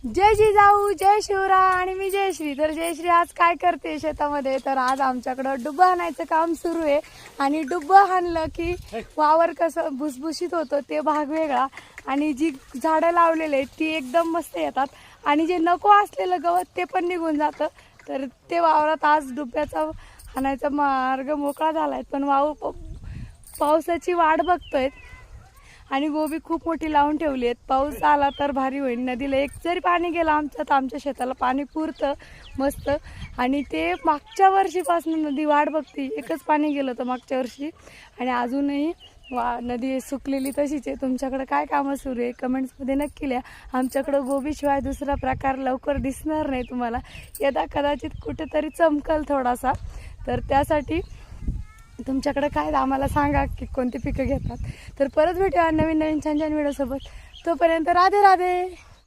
जय जिजाऊ, जय शिवराय आणि मी जयश्री. तर जयश्री आज काय करते शेतामध्ये, तर आज आमच्याकडं डुब्बं हाणायचं काम सुरू आहे. आणि डुब्बं हाणलं की वावर कसं भुसभुशीत होतं ते भाग वेगळा, आणि जी झाडं लावलेली आहेत ती एकदम मस्त येतात, आणि जे नको असलेलं गवत ते पण निघून जातं. तर ते वावरात आज डुब्ब्याचा हाणायचा मार्ग मोकळा झालाय, पण पावसाची वाट बघतोय. आणि गोबी खूप मोठी लावून ठेवली आहेत. पाऊस आला तर भारी होईल. नदीला एक जरी पाणी गेलं तर आमच्या शेताला पाणी पुरतं मस्त. आणि ते मागच्या वर्षीपासून नदी वाट बघते. एकच पाणी गेलं तर मागच्या वर्षी, आणि अजूनही नदी सुकलेली तशीच आहे. तुमच्याकडे काय कामं सुरू आहे कमेंट्समध्ये नक्की लिहा. आमच्याकडं गोबीशिवाय दुसरा प्रकार लवकर दिसणार नाही तुम्हाला. यदा कदाचित कुठेतरी चमकल थोडासा. तर त्यासाठी तुमच्याकडे काय आम्हाला सांगा की कोणती पिकं घेतात. तर परत भेटूया नवीन छान छान व्हिडिओसोबत. तोपर्यंत राधे राधे.